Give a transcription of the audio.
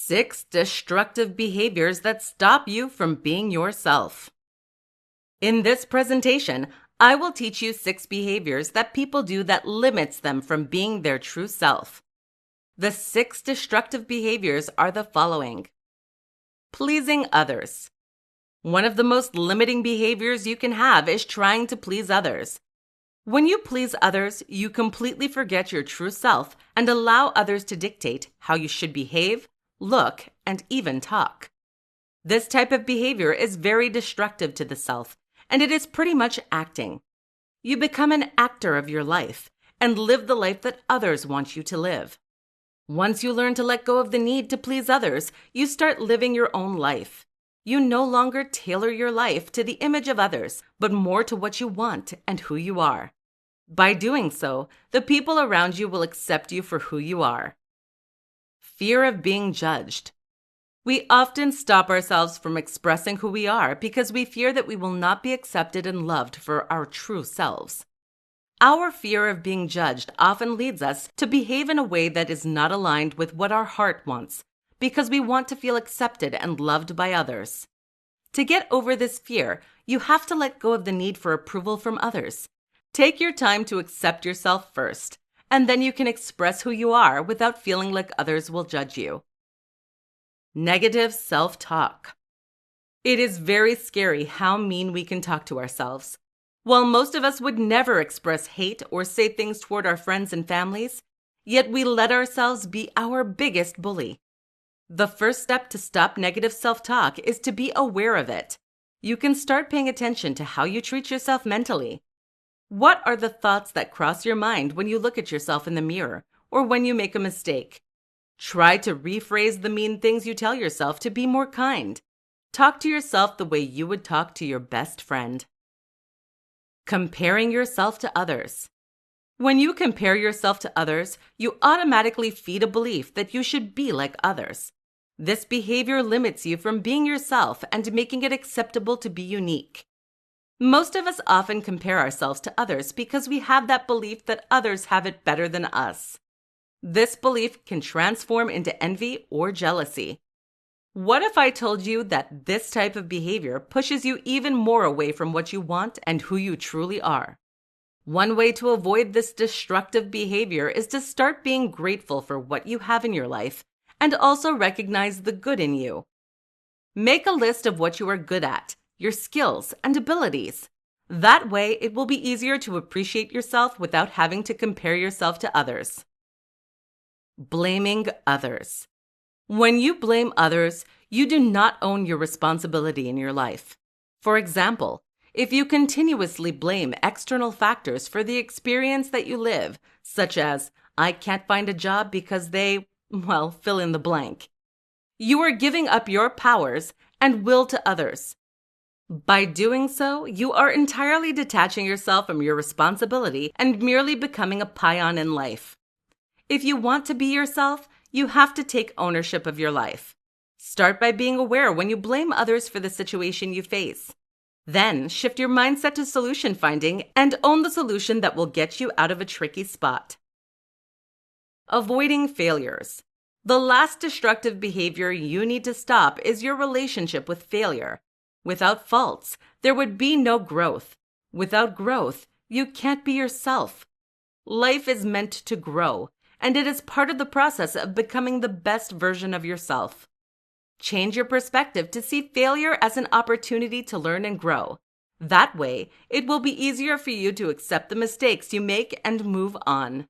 6 destructive behaviors that stop you from being yourself. In this presentation, I will teach you 6 behaviors that people do that limits them from being their true self. The 6 destructive behaviors are the following. Pleasing others. One of the most limiting behaviors you can have is trying to please others. When you please others, you completely forget your true self and allow others to dictate how you should behave, look, and even talk. This type of behavior is very destructive to the self, and it is pretty much acting. You become an actor of your life and live the life that others want you to live. Once you learn to let go of the need to please others, you start living your own life. You no longer tailor your life to the image of others, but more to what you want and who you are. By doing so, the people around you will accept you for who you are. Fear of being judged. We often stop ourselves from expressing who we are because we fear that we will not be accepted and loved for our true selves. Our fear of being judged often leads us to behave in a way that is not aligned with what our heart wants, because we want to feel accepted and loved by others. To get over this fear, you have to let go of the need for approval from others. Take your time to accept yourself first, and then you can express who you are without feeling like others will judge you. Negative self-talk. It is very scary how mean we can talk to ourselves. While most of us would never express hate or say things toward our friends and families, yet we let ourselves be our biggest bully. The first step to stop negative self-talk is to be aware of it. You can start paying attention to how you treat yourself mentally. What are the thoughts that cross your mind when you look at yourself in the mirror or when you make a mistake? Try to rephrase the mean things you tell yourself to be more kind. Talk to yourself the way you would talk to your best friend. Comparing yourself to others. When you compare yourself to others, you automatically feed a belief that you should be like others. This behavior limits you from being yourself and making it acceptable to be unique. Most of us often compare ourselves to others because we have that belief that others have it better than us. This belief can transform into envy or jealousy. What if I told you that this type of behavior pushes you even more away from what you want and who you truly are? One way to avoid this destructive behavior is to start being grateful for what you have in your life and also recognize the good in you. Make a list of what you are good at, your skills and abilities. That way, it will be easier to appreciate yourself without having to compare yourself to others. Blaming others. When you blame others, you do not own your responsibility in your life. For example, if you continuously blame external factors for the experience that you live, such as, I can't find a job because they, fill in the blank, you are giving up your powers and will to others. By doing so, you are entirely detaching yourself from your responsibility and merely becoming a peon in life. If you want to be yourself, you have to take ownership of your life. Start by being aware when you blame others for the situation you face. Then shift your mindset to solution finding and own the solution that will get you out of a tricky spot. Avoiding failures. The last destructive behavior you need to stop is your relationship with failure. Without faults, there would be no growth. Without growth, you can't be yourself. Life is meant to grow, and it is part of the process of becoming the best version of yourself. Change your perspective to see failure as an opportunity to learn and grow. That way, it will be easier for you to accept the mistakes you make and move on.